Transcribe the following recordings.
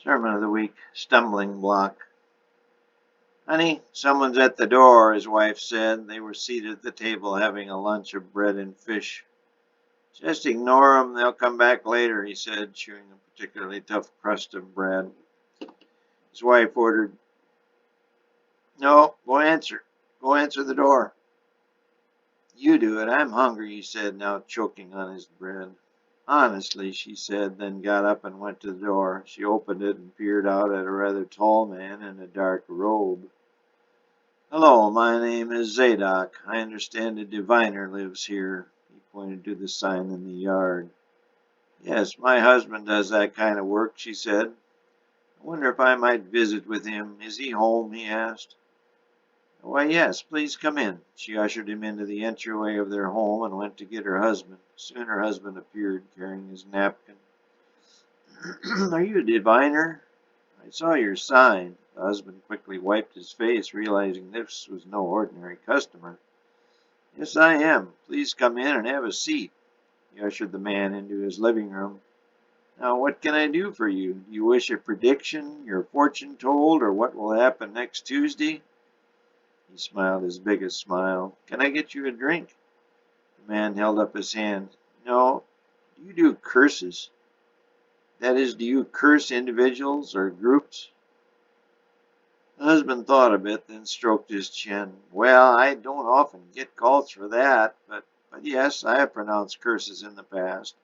Sermon of the week, Stumblingblock. Honey, someone's at the door, his wife said. They were seated at the table having a lunch of bread and fish. Just ignore them, they'll come back later, he said, chewing a particularly tough crust of bread. His wife ordered, No, go answer. Go answer the door. You do it, I'm hungry, he said, now choking on his bread. Honestly, she said, then got up and went to the door. She opened it and peered out at a rather tall man in a dark robe. Hello, my name is Zadok. I understand a diviner lives here. He pointed to the sign in the yard. Yes, my husband does that kind of work, she said. I wonder if I might visit with him. Is he home? He asked. Why, yes, please come in. She ushered him into the entryway of their home and went to get her husband. Soon her husband appeared, carrying his napkin. Are you a diviner? I saw your sign. The husband quickly wiped his face, realizing this was no ordinary customer. Yes, I am. Please come in and have a seat. He ushered the man into his living room. Now, what can I do for you? Do you wish a prediction, your fortune told, or what will happen next Tuesday? He smiled his biggest smile. Can I get you a drink? The man held up his hand. No. Do you do curses? That is, do you curse individuals or groups? The husband thought a bit, then stroked his chin. Well, I don't often get calls for that, but yes, I have pronounced curses in the past.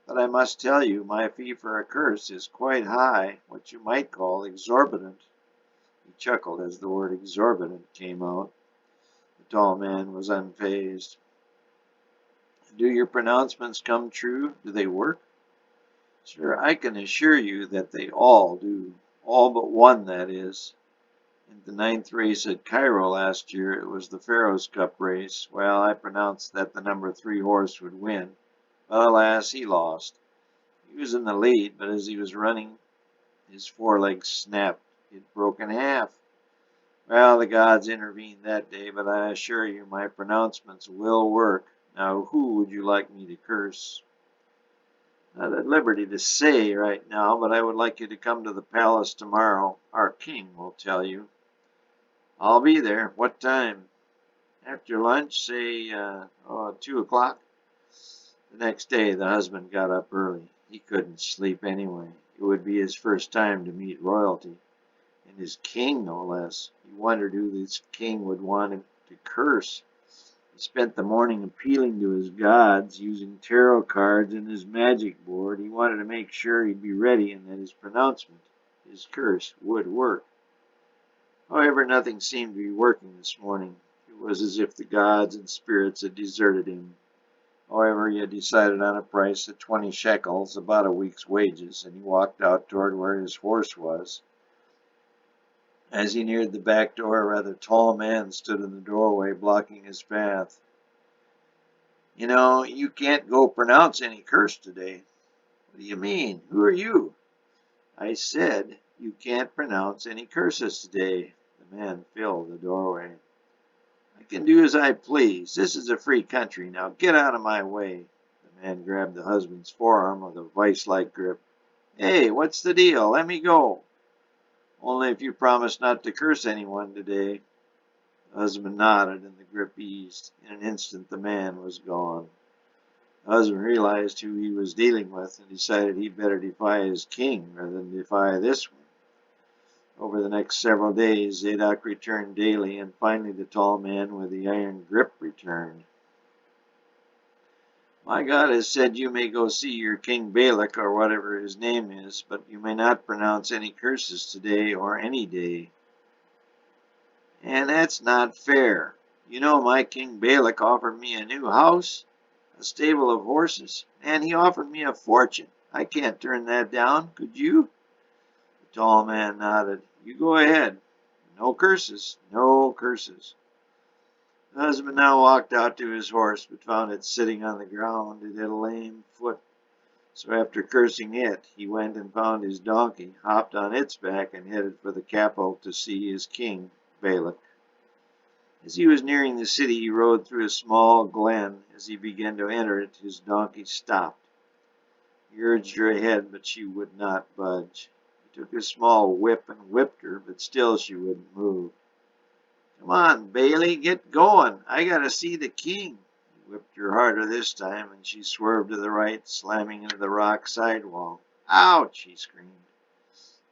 But I must tell you, my fee for a curse is quite high, what you might call exorbitant. He chuckled as the word exorbitant came out. The tall man was unfazed. Do your pronouncements come true? Do they work? Sir, I can assure you that they all do. All but one, that is. In the 9th race at Cairo last year, it was the Pharaoh's Cup race. Well, I pronounced that the number 3 horse would win. But alas, he lost. He was in the lead, but as he was running, his forelegs snapped. It broke in half. Well, the gods intervened that day, but I assure you my pronouncements will work. Now, who would you like me to curse? Not at liberty to say right now, but I would like you to come to the palace tomorrow. Our king will tell you. I'll be there. What time? After lunch, say 2 o'clock. The next day, the husband got up early. He couldn't sleep anyway. It would be his first time to meet royalty, and his king, no less. He wondered who this king would want him to curse. He spent the morning appealing to his gods, using tarot cards and his magic board. He wanted to make sure he'd be ready and that his pronouncement, his curse, would work. However, nothing seemed to be working this morning. It was as if the gods and spirits had deserted him. However, he had decided on a price of 20 shekels, about a week's wages, and he walked out toward where his horse was. As he neared the back door, a rather tall man stood in the doorway, blocking his path. You know, you can't go pronounce any curse today. What do you mean? Who are you? I said you can't pronounce any curses today. The man filled the doorway. I can do as I please. This is a free country. Now get out of my way. The man grabbed the husband's forearm with a vice-like grip. Hey, what's the deal? Let me go. Only if you promise not to curse anyone today. The husband nodded and the grip eased. In an instant the man was gone. The husband realized who he was dealing with and decided he'd better defy his king rather than defy this one. Over the next several days, Zadok returned daily, and finally the tall man with the iron grip returned. My God has said you may go see your King Balak, or whatever his name is, but you may not pronounce any curses today or any day. And that's not fair. You know my King Balak offered me a new house, a stable of horses, and he offered me a fortune. I can't turn that down, could you? The tall man nodded. You go ahead. No curses, no curses. The husband now walked out to his horse, but found it sitting on the ground. It had a lame foot. So after cursing it, he went and found his donkey, hopped on its back, and headed for the capital to see his king, Balak. As he was nearing the city, he rode through a small glen. As he began to enter it, his donkey stopped. He urged her ahead, but she would not budge. He took a small whip and whipped her, but still she wouldn't move. "Come on, Bailey, get going. I gotta see the king." He whipped her harder this time, and she swerved to the right, slamming into the rock sidewall. "Ouch!" he screamed.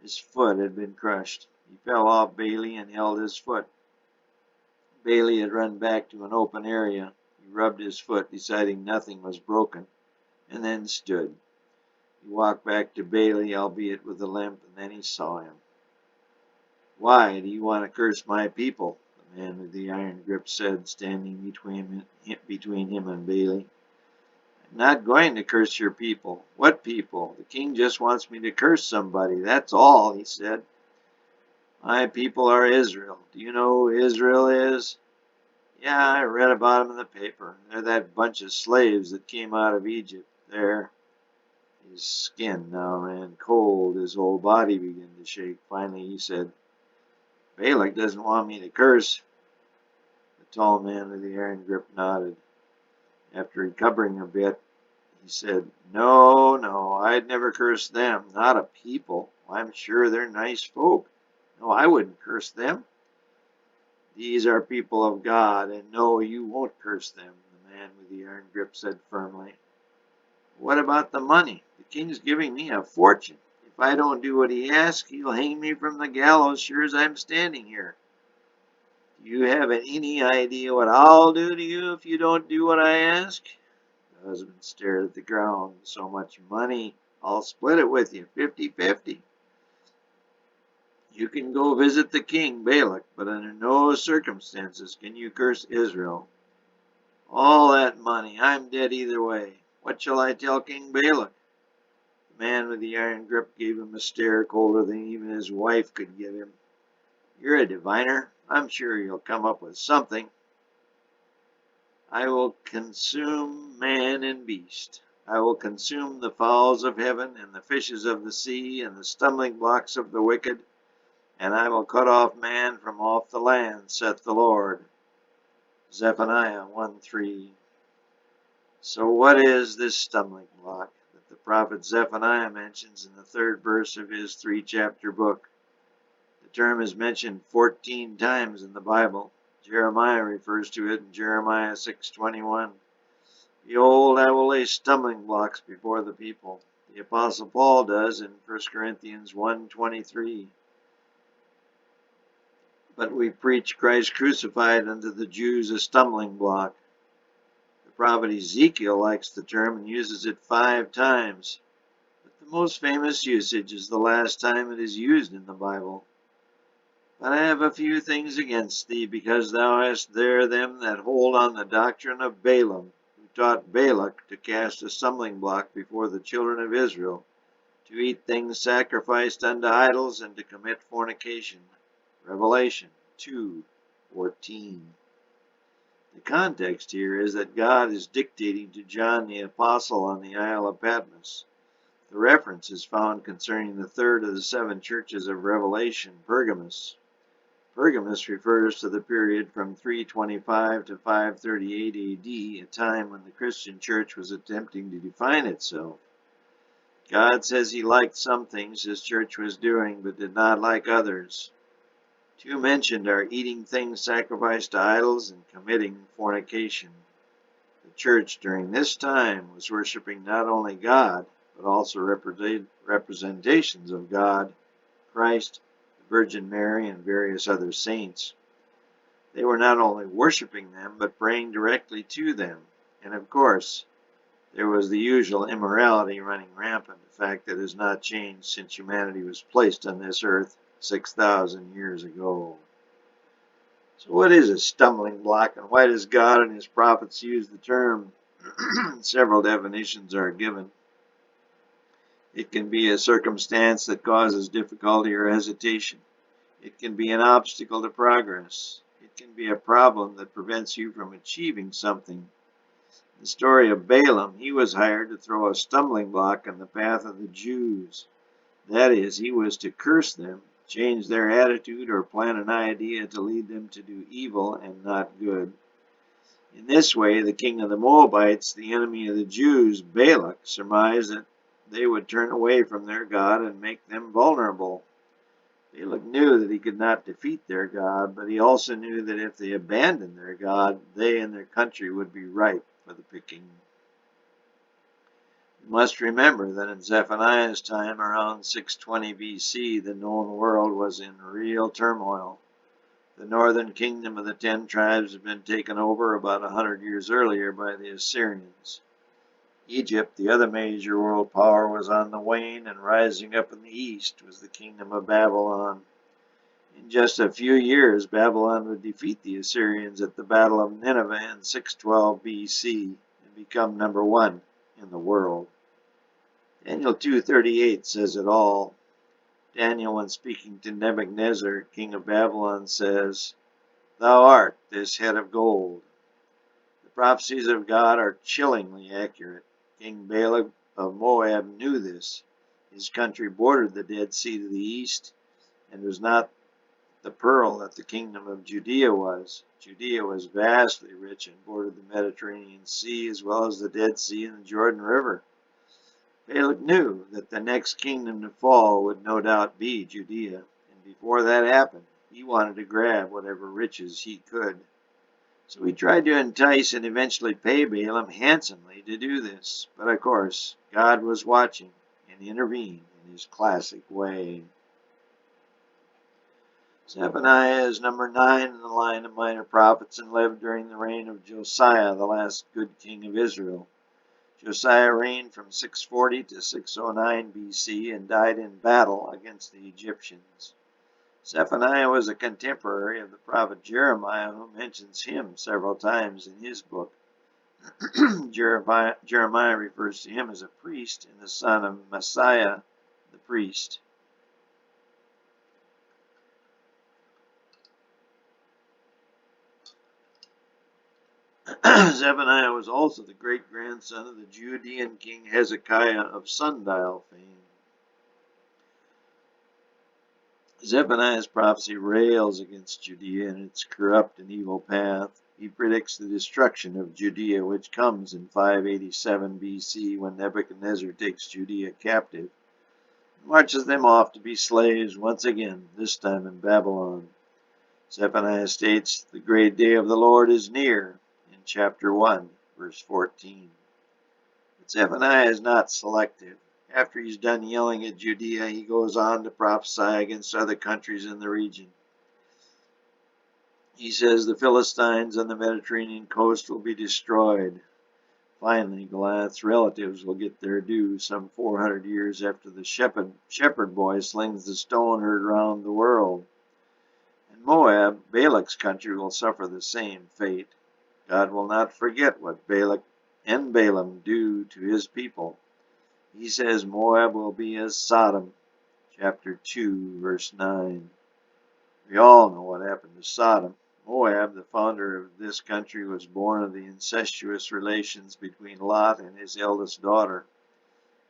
His foot had been crushed. He fell off Bailey and held his foot. Bailey had run back to an open area. He rubbed his foot, deciding nothing was broken, and then stood. He walked back to Bailey, albeit with a limp, and then he saw him. "Why do you want to curse my people?" the man with the iron grip said, standing between him and Bailey. "I'm not going to curse your people." "What people?" "The king just wants me to curse somebody, that's all," he said. "My people are Israel. Do you know who Israel is?" "Yeah, I read about them in the paper. They're that bunch of slaves that came out of Egypt. They're—" His skin now ran cold. His whole body began to shake. Finally he said, "Balak doesn't want me to curse." The tall man with the iron grip nodded. After recovering a bit, he said, No, I'd never curse them. Not a people. I'm sure they're nice folk. No, I wouldn't curse them. These are people of God, and no, you won't curse them," the man with the iron grip said firmly. "What about the money? The king's giving me a fortune. If I don't do what he asks, he'll hang me from the gallows sure as I'm standing here." "Do you have any idea what I'll do to you if you don't do what I ask?" The husband stared at the ground. "So much money. I'll split it with you, 50-50. You can go visit the king, Balak, but under no circumstances can you curse Israel." "All that money. I'm dead either way. What shall I tell King Balak?" The man with the iron grip gave him a stare colder than even his wife could give him. "You're a diviner. I'm sure you'll come up with something." "I will consume man and beast. I will consume the fowls of heaven and the fishes of the sea and the stumbling blocks of the wicked, and I will cut off man from off the land, saith the Lord." Zephaniah 1:3. So what is this stumbling block that the prophet Zephaniah mentions in the 3rd verse of his 3-chapter book? The term is mentioned 14 times in the Bible. Jeremiah refers to it in Jeremiah 6:21. "Behold, I will lay stumbling blocks before the people." The Apostle Paul does in 1 Corinthians 1:23. "But we preach Christ crucified unto the Jews a stumbling block." The prophet Ezekiel likes the term and uses it 5 times. But the most famous usage is the last time it is used in the Bible. "But I have a few things against thee, because thou hast there them that hold on the doctrine of Balaam, who taught Balak to cast a stumbling block before the children of Israel, to eat things sacrificed unto idols, and to commit fornication." Revelation 2:14. The context here is that God is dictating to John the Apostle on the Isle of Patmos. The reference is found concerning the 3rd of the 7 churches of Revelation, Pergamos. Pergamos refers to the period from 325 to 538 AD, a time when the Christian church was attempting to define itself. God says he liked some things his church was doing, but did not like others. 2 mentioned are eating things sacrificed to idols and committing fornication. The church during this time was worshiping not only God, but also representations of God, Christ, the Virgin Mary, and various other saints. They were not only worshiping them, but praying directly to them. And of course, there was the usual immorality running rampant, a fact that has not changed since humanity was placed on this earth 6,000 years ago. So what is a stumbling block, and why does God and his prophets use the term? Several definitions are given. It can be a circumstance that causes difficulty or hesitation. It can be an obstacle to progress. It can be a problem that prevents you from achieving something. The story of Balaam, he was hired to throw a stumbling block in the path of the Jews. That is, he was to curse them, change their attitude, or plant an idea to lead them to do evil and not good. In this way, the king of the Moabites, the enemy of the Jews, Balak, surmised that they would turn away from their God and make them vulnerable. Balak knew that he could not defeat their God, but he also knew that if they abandoned their God, they and their country would be ripe for the picking. You must remember that in Zephaniah's time, around 620 BC, the known world was in real turmoil. The northern kingdom of the 10 tribes had been taken over about 100 years earlier by the Assyrians. Egypt, the other major world power, was on the wane, and rising up in the east was the kingdom of Babylon. In just a few years, Babylon would defeat the Assyrians at the Battle of Nineveh in 612 BC and become number one in the world. Daniel 2:38 says it all. Daniel, when speaking to Nebuchadnezzar, king of Babylon, says, "Thou art this head of gold." The prophecies of God are chillingly accurate. King Balak of Moab knew this. His country bordered the Dead Sea to the east and was not the pearl that the kingdom of Judea was. Judea was vastly rich and bordered the Mediterranean Sea as well as the Dead Sea and the Jordan River. Balak knew that the next kingdom to fall would no doubt be Judea, and before that happened, he wanted to grab whatever riches he could. So he tried to entice and eventually pay Balaam handsomely to do this. But of course, God was watching and intervened in his classic way. Zephaniah is number 9 in the line of minor prophets and lived during the reign of Josiah, the last good king of Israel. Josiah reigned from 640 to 609 BC and died in battle against the Egyptians. Zephaniah was a contemporary of the prophet Jeremiah, who mentions him several times in his book. Jeremiah refers to him as a priest and the son of Messiah, the priest. Zephaniah was also the great-grandson of the Judean king Hezekiah of sundial fame. Zephaniah's prophecy rails against Judea and its corrupt and evil path. He predicts the destruction of Judea, which comes in 587 BC when Nebuchadnezzar takes Judea captive and marches them off to be slaves once again, this time in Babylon. Zephaniah states, "The great day of the Lord is near," in chapter 1, verse 14. But Zephaniah is not selective. After he's done yelling at Judea, he goes on to prophesy against other countries in the region. He says the Philistines on the Mediterranean coast will be destroyed. Finally, Goliath's relatives will get their due some 400 years after the shepherd boy slings the stone heard around the world. And Moab, Balak's country, will suffer the same fate. God will not forget what Balak and Balaam do to his people. He says Moab will be as Sodom, chapter 2, verse 9. We all know what happened to Sodom. Moab, the founder of this country, was born of the incestuous relations between Lot and his eldest daughter.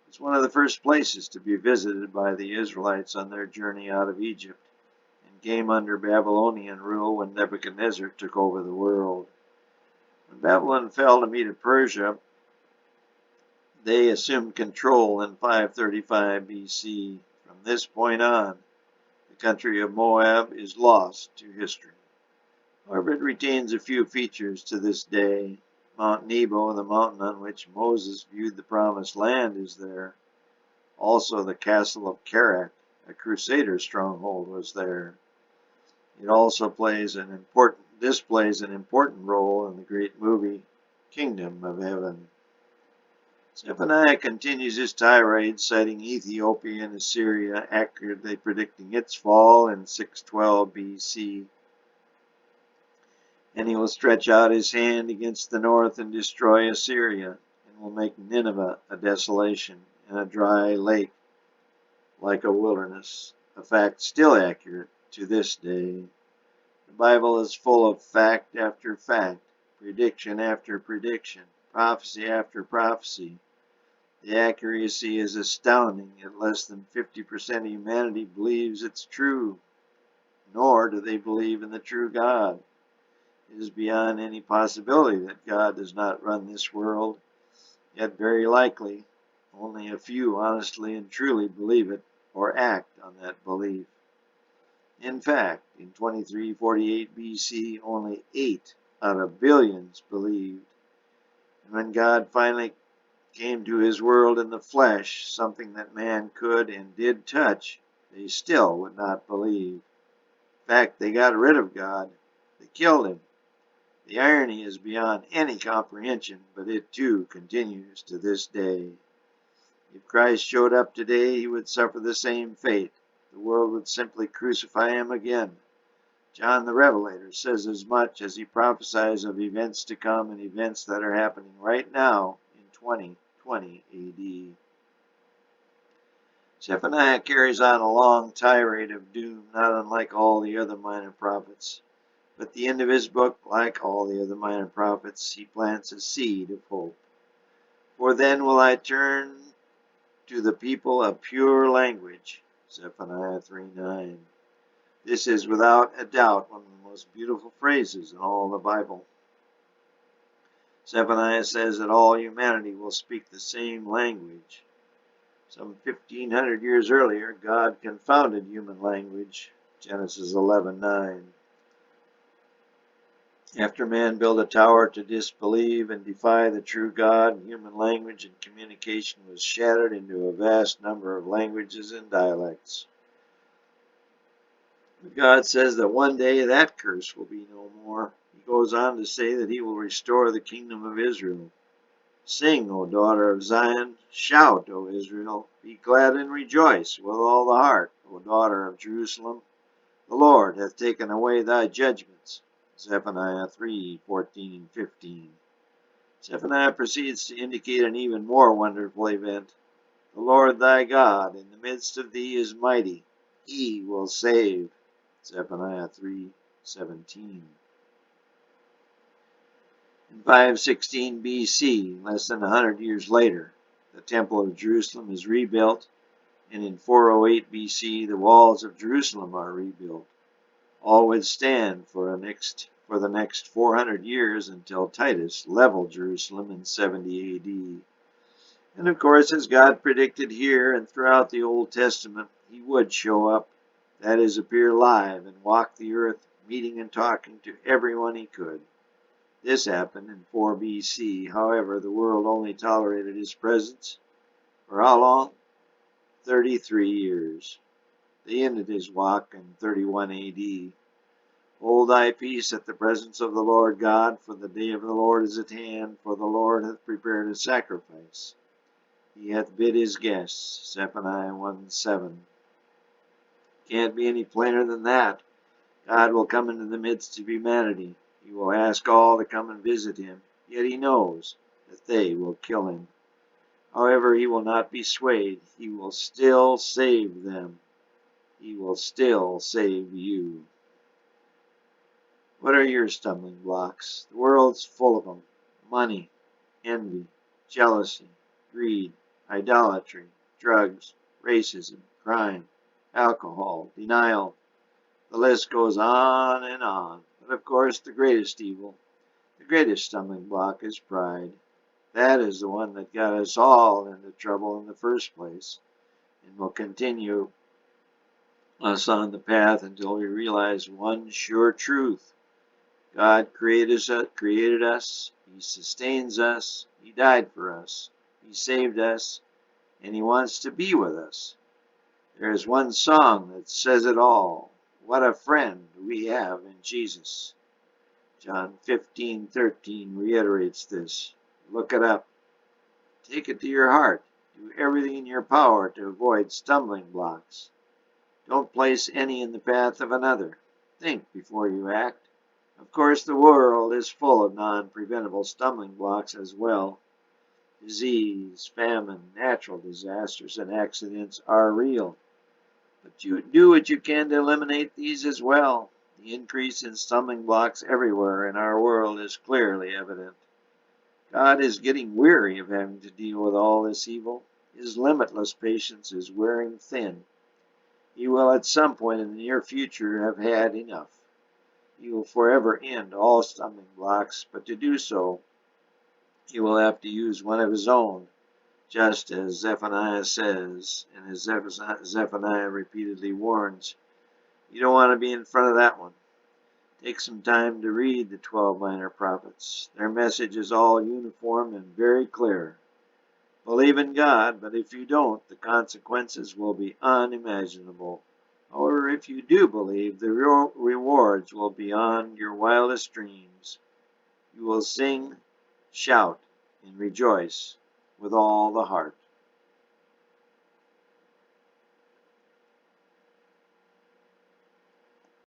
It's one of the first places to be visited by the Israelites on their journey out of Egypt, and came under Babylonian rule when Nebuchadnezzar took over the world. When Babylon fell to Medo Persia, they assumed control in 535 BC. From this point on, the country of Moab is lost to history. However, it retains a few features to this day. Mount Nebo, the mountain on which Moses viewed the promised land, is there. Also, the castle of Kerak, a crusader stronghold, was there. It also displays an important role in the great movie Kingdom of Heaven. Zephaniah continues his tirade, citing Ethiopia and Assyria, accurately predicting its fall in 612 BC. And he will stretch out his hand against the north and destroy Assyria, and will make Nineveh a desolation and a dry lake like a wilderness, a fact still accurate to this day. The Bible is full of fact after fact, prediction after prediction, prophecy after prophecy. The accuracy is astounding, yet less than 50% of humanity believes it's true, nor do they believe in the true God. It is beyond any possibility that God does not run this world, yet very likely Only a few honestly and truly believe it or act on that belief. In fact, in 2348 BC, only 8 out of billions believed. And when God finally came to his world in the flesh, something that man could and did touch, they still would not believe. In fact, they got rid of God. They killed him. The irony is beyond any comprehension, but it too continues to this day. If Christ showed up today, he would suffer the same fate. The world would simply crucify him again. John the Revelator says as much as he prophesies of events to come and events that are happening right now in 2020 AD. Zephaniah carries on a long tirade of doom, not unlike all the other minor prophets. But at the end of his book, like all the other minor prophets, he plants a seed of hope. For then will I turn to the people a pure language. Zephaniah 3:9. This is without a doubt one of the most beautiful phrases in all the Bible. Zephaniah says that all humanity will speak the same language. Some 1,500 years earlier, God confounded human language. Genesis 11:9. After man built a tower to disbelieve and defy the true God, human language and communication was shattered into a vast number of languages and dialects. But God says that one day that curse will be no more. He goes on to say that he will restore the kingdom of Israel. Sing, O daughter of Zion, shout, O Israel, be glad and rejoice with all the heart, O daughter of Jerusalem. The Lord hath taken away thy judgments. Zephaniah 3:14-15. Zephaniah proceeds to indicate an even more wonderful event. The Lord thy God in the midst of thee is mighty. He will save. Zephaniah 3:17. In 516 BC, less than 100 years later, the Temple of Jerusalem is rebuilt, and in 408 BC, the walls of Jerusalem are rebuilt. All would stand for the next 400 years until Titus leveled Jerusalem in 70 AD. And of course, as God predicted here and throughout the Old Testament, he would show up, that is, appear live and walk the earth, meeting and talking to everyone he could. This happened in 4 BC. However, the world only tolerated his presence for how long? 33 years. They ended his walk in 31 AD. Hold thy peace at the presence of the Lord God, for the day of the Lord is at hand, for the Lord hath prepared a sacrifice. He hath bid his guests. Zephaniah 1:7. Can't be any plainer than that. God will come into the midst of humanity. He will ask all to come and visit him, yet he knows that they will kill him. However, he will not be swayed. He will still save them. He will still save you. What are your stumbling blocks? The world's full of them. Money, envy, jealousy, greed, idolatry, drugs, racism, crime, alcohol, denial. The list goes on and on. But of course, the greatest evil, the greatest stumbling block is pride. That is the one that got us all into trouble in the first place, and will continue us on the path until we realize one sure truth. God created us, he sustains us, he died for us, he saved us, and he wants to be with us. There is one song that says it all. What a friend we have in Jesus. John 15:13 reiterates this. Look it up. Take it to your heart. Do everything in your power to avoid stumbling blocks. Don't place any in the path of another. Think before you act. Of course, the world is full of non-preventable stumbling blocks as well. Disease, famine, natural disasters, and accidents are real. But you do what you can to eliminate these as well. The increase in stumbling blocks everywhere in our world is clearly evident. God is getting weary of having to deal with all this evil. His limitless patience is wearing thin. He will at some point in the near future have had enough. He will forever end all stumbling blocks, but to do so, he will have to use one of his own, just as Zephaniah says, and as Zephaniah repeatedly warns. You don't want to be in front of that one. Take some time to read the 12 minor prophets. Their message is all uniform and very clear. Believe in God, but if you don't, the consequences will be unimaginable. However, if you do believe, the rewards will be beyond your wildest dreams. You will sing, shout, and rejoice with all the heart.